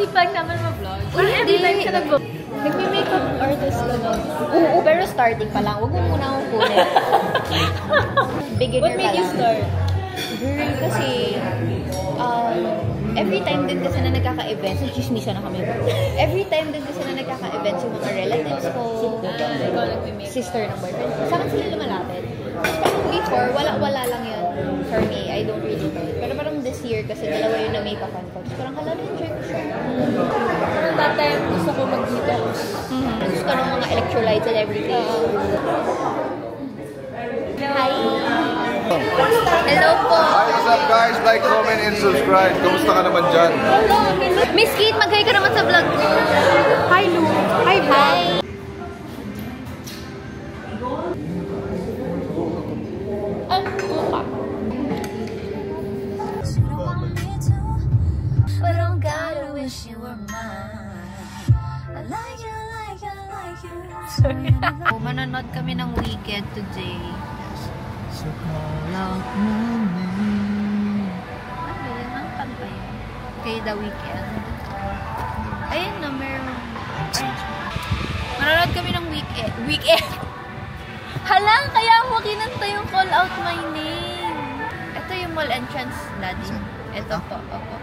Sipag naman ma-vlog. Hindi lang siya nag-vlog. Nagme-makeup artist ka na. Oo, pero starting pa lang. Huwag mo muna akong kunin. Beginner What made you start? Girl, kasi every time din kasi na nagkaka-events, chismisa na kami. Every time din kasi na nagkaka-events yung mga relatives ko, Ikaw nagme-makeup. sister ng boyfriend ko. Sa akin sila lumalapit. Parang before, wala lang yun for me. I don't really know. Pero parang this year, kasi dalawa yung na-makeupan ko. So parang enjoy ko siya. Parang that time gusto ko mag-detox. Gusto ko ng mga electrolytes and everything. Hi! Hello po! Hi, what's up guys? Like, comment, and subscribe. Kamusta ka naman dyan? Miss Kate, mag-hi ka naman sa vlog ko. Hi, Lu. Hi, vlog. Ang buka. But I gotta wish you were mine. I like you, like you, like you. Sorry. Manonood kami ng Weekend today. So call out my name. Ano yun? Ang kanta yun? Kay The Weekend. Ayun na, meron. Manonood kami ng Weekend. Halang, kaya mo kinanta yung Call Out My Name. Ito yung mall entrance, Daddy. Ito po, opo.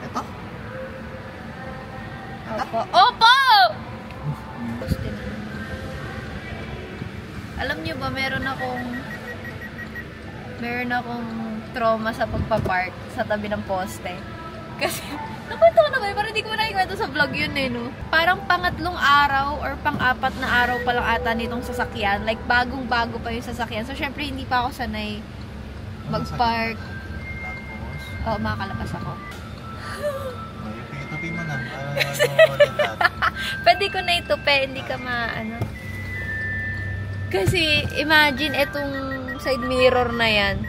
Ito? Opo. Opo! Alam niyo ba, meron akong trauma sa pagpapark sa tabi ng poste. Kasi, nakwento ko na ba? Parang hindi ko nakikwento sa vlog yun eh, no? Parang pangatlong araw or pang-apat na araw pa lang ata nitong sasakyan. Like, bagong-bago pa yung sasakyan. So, syempre, hindi pa ako sanay mag-park. Oo, makakalapas ako. Itupi mo na. Pwede ko na itupe, hindi ka maano. Kasi, imagine, itong side mirror na yan.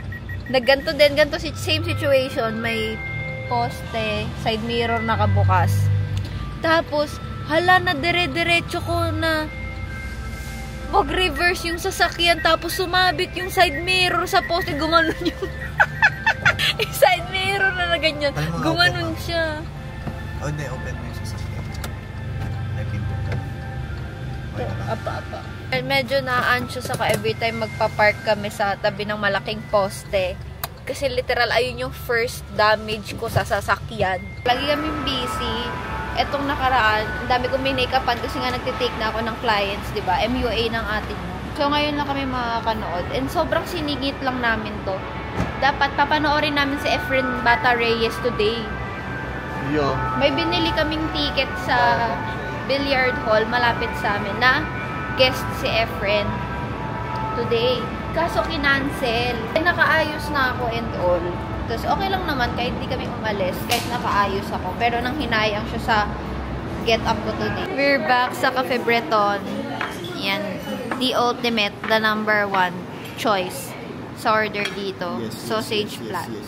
Nagganto din, same situation. May poste, side mirror nakabukas. Tapos, hala na dire-diretso ko na mag-reverse yung sasakyan. Tapos, sumabit yung side mirror sa poste. Gumanon yung yung side mirror na ganyan. Gumanon siya. Oh, hindi. Open mo yung sasakyan. May pinto ka. Apa. Medyo na-anxious ako every time magpa-park kami sa tabi ng malaking poste. Kasi literal, ayun yung first damage ko sa sasakyan. Lagi kaming busy. Etong nakaraan, ang dami kong minake-upan kasi nga nagtitake na ako ng clients, di ba? MUA ng atin mo. So, ngayon lang kami makakanood. And sobrang sinigit lang namin to. Dapat papanoorin namin si Efren Bata Reyes today. Yo. May binili kaming ticket sa billiard hall malapit sa amin na guest si Efren today. Kaso kinancel. Nakaayos na ako and all. Tapos okay lang naman kahit hindi kami umalis, kahit nakaayos ako. Pero nang hinayang siya sa get up ko today. We're back sa Cafe Breton. Yan. The ultimate, the number one choice sa order dito. Sausage platter.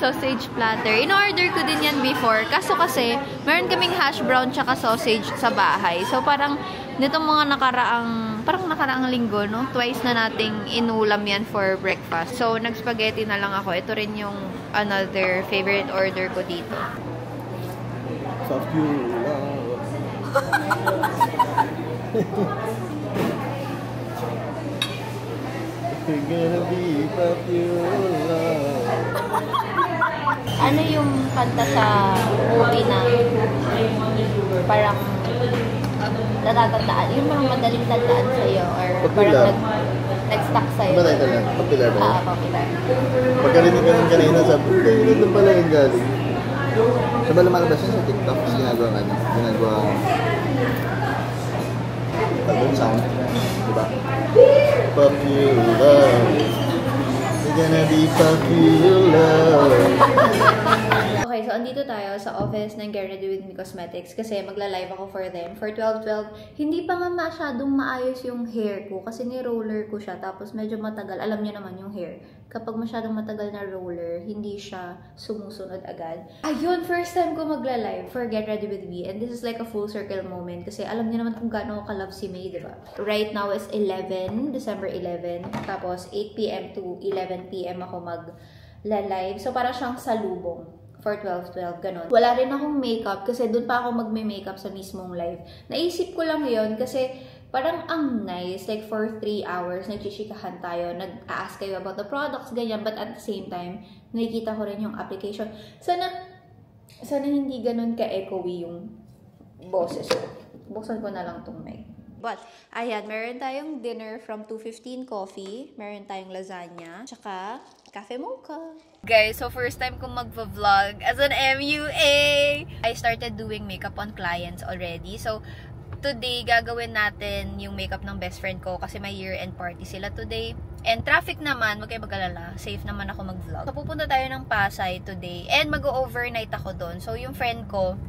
Sausage platter. In-order ko din yan before. Kaso kasi, meron kaming hash brown tsaka sausage sa bahay. So parang, nitong mga nakaraang linggo, no? Twice na nating inulam yan for breakfast. So, nag-spaghetti na lang ako. Ito rin yung another favorite order ko dito. You're gonna be popular. Ano yung kanta sa movie na parang natatandaan? Yung mga madaling tandaan sa'yo or Popular. parang nag-stuck sa'yo? Ba tayo talaga? Popular ba? Popular. Pagkarinig ka ng kanina, sabi ko, dito pala yung galing. Sabi lumalabas yun sa TikTok, kasi ginagawa sound, diba? Popular. You're gonna be popular. Okay, so andito tayo sa office ng Get Ready With Me Cosmetics kasi magla-live ako for them. For 12/12, hindi pa nga masyadong maayos yung hair ko kasi ni-roller ko siya. Tapos medyo matagal. Alam niyo naman yung hair. Kapag masyadong matagal na roller, hindi siya sumusunod agad. Ayun, first time ko magla-live for Get Ready With Me. And this is like a full circle moment kasi alam niyo naman kung gaano ko ka-love si May, diba? Right now is December 11. Tapos 8 PM to 11 PM ako mag-live. So parang siyang salubong for 12-12, ganun. Wala rin akong makeup kasi doon pa ako magme-makeup sa mismong live. Naisip ko lang yon kasi parang ang nice, like for 3 hours, nagchichikahan tayo, nag-a-ask kayo about the products, ganyan, but at the same time, nakikita ko rin yung application. Sana hindi ganun ka-echoey yung boses ko. Buksan ko na lang tong mic. But, ayan, meron tayong dinner from 215 Coffee. Meron tayong lasagna. Tsaka, cafe mocha. Guys, so first time kong mag-vlog as an MUA. I started doing makeup on clients already. So, today, gagawin natin yung makeup ng best friend ko kasi may year-end party sila today. And traffic naman, wag kayo mag-alala. Safe naman ako mag-vlog. So, pupunta tayo ng Pasay today. And mag-overnight ako doon. So, yung friend ko,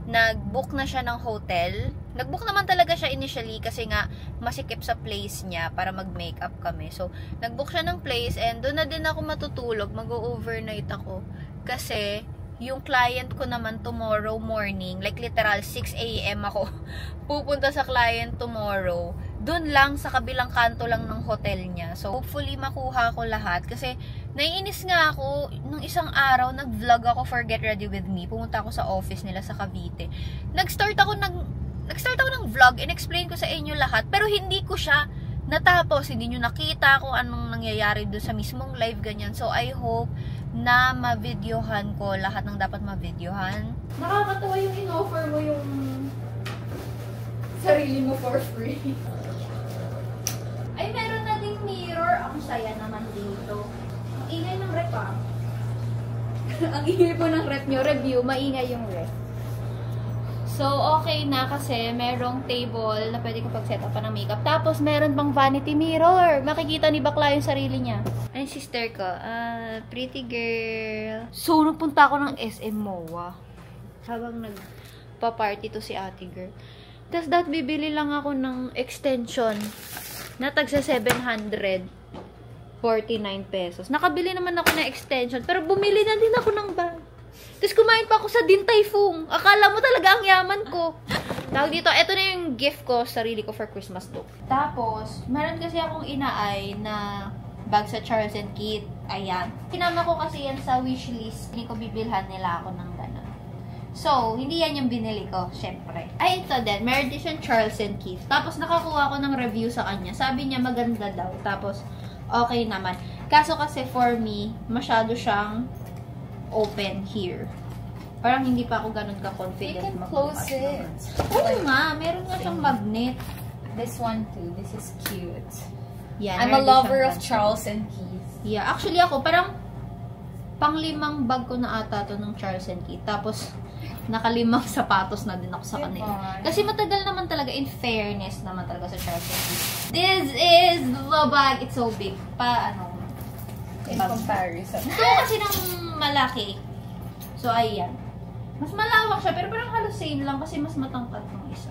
nag-book na siya ng hotel. Nag-book naman talaga siya initially kasi nga masikip sa place niya para mag-makeup kami. So, nag-book siya ng place and doon na din ako matutulog. Mag-overnight ako. Kasi, yung client ko naman tomorrow morning, like literal 6 AM ako, pupunta sa client tomorrow. Doon lang, sa kabilang kanto lang ng hotel niya. So, hopefully makuha ko lahat. Kasi, naiinis nga ako, nung isang araw, nag-vlog ako for Get Ready With Me. Pumunta ako sa office nila sa Cavite. Nag-start ako ng vlog, in-explain ko sa inyo lahat, pero hindi ko siya natapos. Hindi nyo nakita kung anong nangyayari doon sa mismong live, ganyan. So, I hope na ma-videohan ko lahat ng dapat ma-videohan. Nakakatawa yung in-offer mo yung sarili mo for free. Ay, meron na ding mirror. Ang saya naman dito. Ang ingay ng rep, ah. Ang ingay po ng rep nyo. Review, maingay yung rep. So, okay na kasi merong table na pwede ko pag-set up pa ng makeup. Tapos, meron pang vanity mirror. Makikita ni bakla yung sarili niya. Ay, sister ko. Pretty girl. So, nagpunta ako ng SM MOA. Habang nagpa-party to si ate girl. Tapos, bibili lang ako ng extension na tagsa 749 pesos. Nakabili naman ako ng extension. Pero bumili na din ako ng bag. Tapos kumain pa ako sa Din Tai Fung. Akala mo talaga ang yaman ko. Tawag dito, eto na yung gift ko, sarili ko for Christmas to. Tapos, meron kasi akong inaay na bag sa Charles & Keith. Ayan. Sinama ko kasi yan sa wishlist. Hindi ko bibilhan nila ako ng gano'n. So, hindi yan yung binili ko, syempre. Ay, ito din. Meron din siyang Charles & Keith. Tapos, nakakuha ko ng review sa kanya. Sabi niya, maganda daw. Tapos, okay naman. Kaso kasi for me, masyado siyang open here. Parang hindi pa ako ganun ka-confident. You can close it. Oo nga. Meron nga siyang magnet. This one too. This is cute. Yeah, I'm a lover of Charles & Keith. Yeah, actually ako, parang pang-5 bag ko na ata to ng Charles & Keith. Tapos, naka-5 sapatos na din ako sa kanila. Kasi matagal naman talaga, in fairness naman talaga sa Charles & Keith. This is the bag. It's so big. In comparison. Ito kasi ng malaki. So, ayan. Mas malawak siya, pero parang halos same lang kasi mas matangkad ng isa.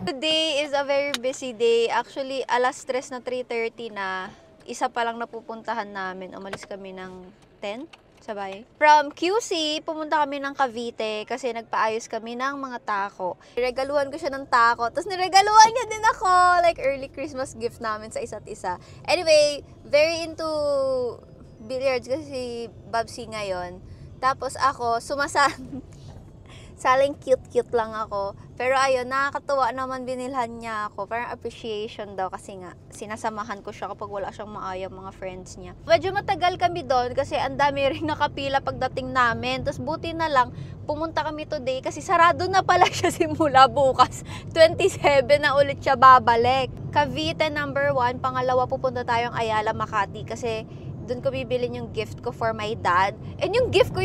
Today is a very busy day. Actually, alas 3 na 3:30 na. Isa pa lang napupuntahan namin. Umalis kami ng 10 sa bahay. From QC, pumunta kami ng Cavite kasi nagpaayos kami ng mga tako. Niregaluhan ko siya ng tako. Tapos niregaluhan niya din ako. Like early Christmas gift namin sa isa't isa. Anyway, very into billiards kasi si Babsi ngayon. Tapos ako, saling cute-cute lang ako. Pero ayun, nakakatuwa naman binilhan niya ako. Parang appreciation daw kasi nga, sinasamahan ko siya kapag wala siyang maayang mga friends niya. Medyo matagal kami doon kasi ang dami rin nakapila pagdating namin. Tapos buti na lang, pumunta kami today kasi sarado na pala siya simula bukas. 27 na ulit siya babalik. Cavite number 1, pangalawa pupunta tayong Ayala, Makati kasi doon ko bibilin yung gift ko for my dad. And yung gift ko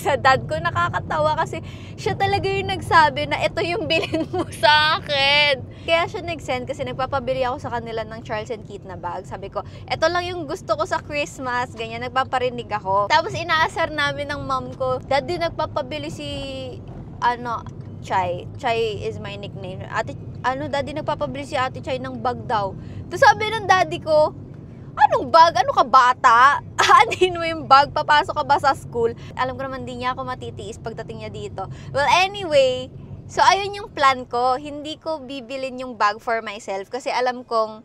sa dad ko, nakakatawa kasi siya talaga yung nagsabi na ito yung bilhin mo sa akin. Kaya siya nag-send kasi nagpapabili ako sa kanila ng Charles & Keith na bag. Sabi ko, ito lang yung gusto ko sa Christmas. Ganyan, nagpaparinig ako. Tapos inaasar namin ng mom ko, daddy, nagpapabili si, Chai. Chai is my nickname. Daddy, nagpapabili si Ate Chai ng bag daw. Tapos sabi ng daddy ko, anong bag? Ano ka bata? Anin mo yung bag? Papasok ka ba sa school? Alam ko naman di niya ako matitiis pagdating niya dito. Well, anyway, so ayun yung plan ko. Hindi ko bibilin yung bag for myself kasi alam kong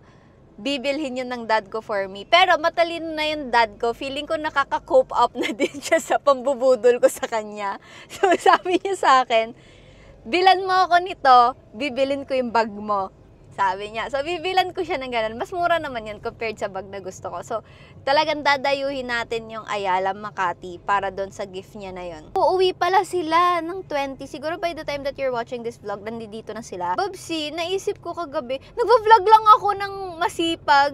bibilhin yun ng dad ko for me. Pero matalino na yung dad ko. Feeling ko nakaka-cope up na din siya sa pambubudol ko sa kanya. So sabi niya sa akin, bilan mo ako nito, bibilin ko yung bag mo. Sabi niya. So bibilan ko siya ng ganun. Mas mura naman yun compared sa bag na gusto ko. So talagang dadayuhin natin yung Ayala Makati para doon sa gift niya na yun. Uuwi pala sila ng 20. Siguro by the time that you're watching this vlog, nandito na sila. Babsi, naisip ko kagabi, nagva-vlog lang ako ng masipag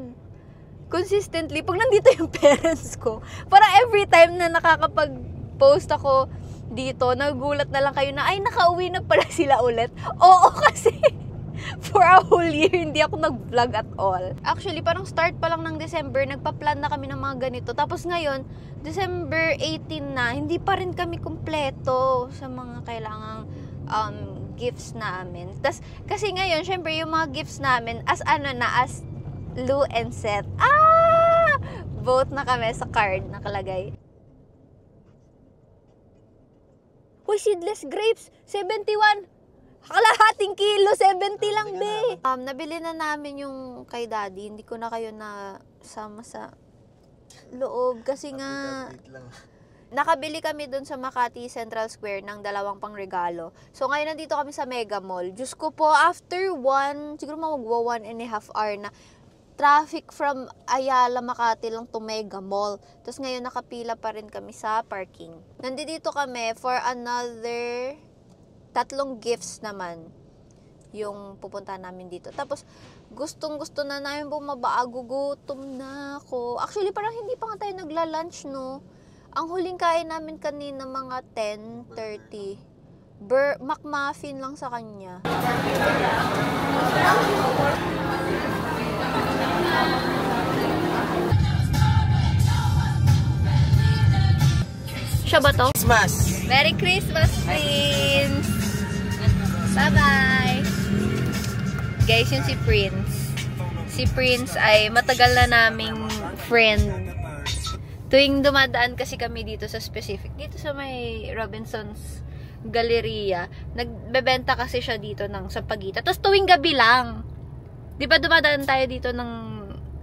consistently pag nandito yung parents ko. Para every time na nakakapag-post ako dito, nagulat na lang kayo na, ay, nakauwi na pala sila ulit. Oo, kasi for a whole year, hindi ako nag-vlog at all. Actually, parang start pa lang ng December, nagpa-plan na kami ng mga ganito. Tapos ngayon, December 18 na, hindi pa rin kami kumpleto sa mga kailangang gifts namin. Tas, kasi ngayon, syempre, yung mga gifts namin, as Lou and Seth. Vote na kami sa card nakalagay. Hoy, seedless grapes, 71. Kalahating kilo, 70 lang, be. Nabili na namin yung kay daddy. Hindi ko na kayo sama sa loob. Kasi nga, nakabili kami dun sa Makati Central Square ng 2 pang regalo. So, ngayon nandito kami sa Mega Mall. Diyos ko po, after siguro magwa 1.5 hour na traffic from Ayala, Makati lang to Mega Mall. Tapos ngayon nakapila pa rin kami sa parking. Nandito kami for another 3 gifts naman yung pupuntahan namin dito. Tapos, gustong-gusto na namin bumaba. Gugutom na ako. Actually, parang hindi pa nga tayo nagla-lunch, no? Ang huling kain namin kanina mga 10:30. McMuffin lang sa kanya. Siya ba to? Christmas! Merry Christmas, Prince! Bye-bye! Guys, yun si Prince. Si Prince ay matagal na naming friend. Tuwing dumadaan kasi kami dito sa specific, dito sa may Robinson's Galleria, nagbebenta kasi siya dito ng sampagita. Tapos tuwing gabi lang. Di ba dumadaan tayo dito ng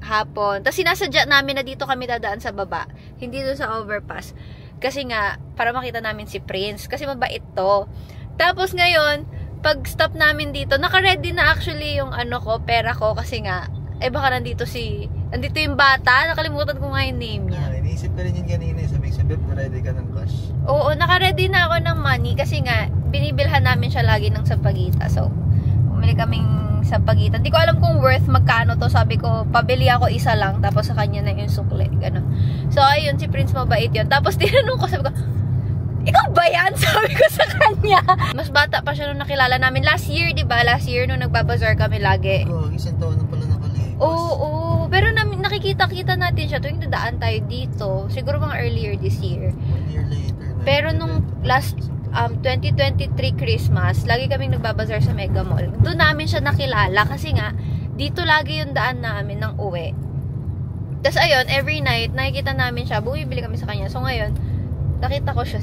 hapon? Tapos sinasadya namin na dito kami dadaan sa baba. Hindi doon sa overpass. Kasi nga, para makita namin si Prince. Kasi mabait to. Tapos ngayon, pag stop namin dito, naka-ready na actually yung pera ko. Kasi nga, baka nandito yung bata. Nakalimutan ko nga yung name niya. Iniisip ko rin yun kanina. Sabi, ready ka ng cash. Oo, naka-ready na ako ng money. Kasi nga, binibilhan namin siya lagi ng sampagita. So, bumili kaming sampagita. Hindi ko alam kung worth magkano to. Sabi ko, pabili ako isa lang. Tapos sa kanya na yung sukle. Ganun. So, ayun, si Prince mabait yun. Tapos tinanong ko, sabi ko, ikaw ba yan? Sabi ko sa kanya. Mas bata pa siya nung nakilala namin. Last year, di ba? Last year nung nagbabazar kami lagi. Oo, isang taon na pala nakalipas. Oo. Pero nakikita-kita natin siya tuwing dadaan tayo dito. Siguro mga earlier this year. 1 year later. Pero nung last 2023 Christmas, lagi kaming nagbabazar sa Mega Mall. Doon namin siya nakilala kasi nga, dito lagi yung daan namin ng uwi. Tapos ayun, every night, nakikita namin siya. Bumibili kami sa kanya. So ngayon, nakita ko siya.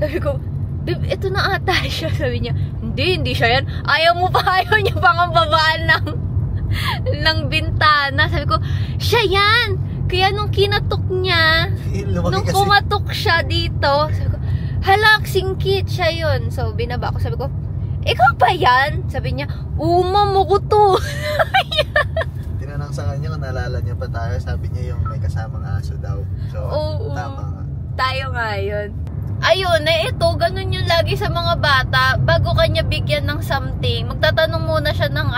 Sabi ko, babe, ito na ata siya. Sabi niya, hindi siya yan. Ayaw niya pa ang babaan ng bintana. Sabi ko, siya yan! Kaya nung kinatok niya, nung kumatok siya dito, sabi ko, hala, singkit siya yun. So, binaba ko. Sabi ko, ikaw ba yan? Sabi niya, mamo ko to. Tinanong sa kanya kung naalala niya pa tayo. Sabi niya yung may kasamang aso daw. So, tama nga. Tayo nga yun. Ayun, ito, ganun yung lagi sa mga bata. Bago kanya bigyan ng something, magtatanong muna siya ng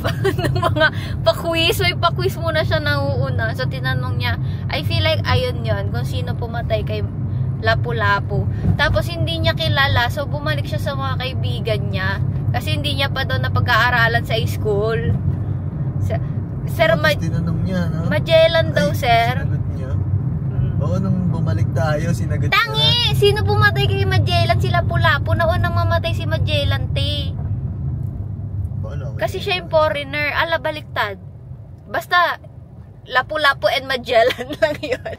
ng mga pa-quiz. May pa-quiz muna siya nauuna. So, tinanong niya, I feel like ayun yun, kung sino pumatay kay Lapu-Lapu. Tapos, hindi niya kilala. So, bumalik siya sa mga kaibigan niya. Kasi hindi niya pa daw napag-aaralan sa school. Sir, tinanong niya, no? Magellan daw, sir. Sinagot niya. Oo, nung bumalik tayo, sinagot niya. Tangi! Sino pumatay kay Magellan? Si Lapu-Lapu. Naunang mamatay si Magellan, te. Kasi siya yung foreigner. Baliktad. Basta, Lapu-Lapu and Magellan lang yun.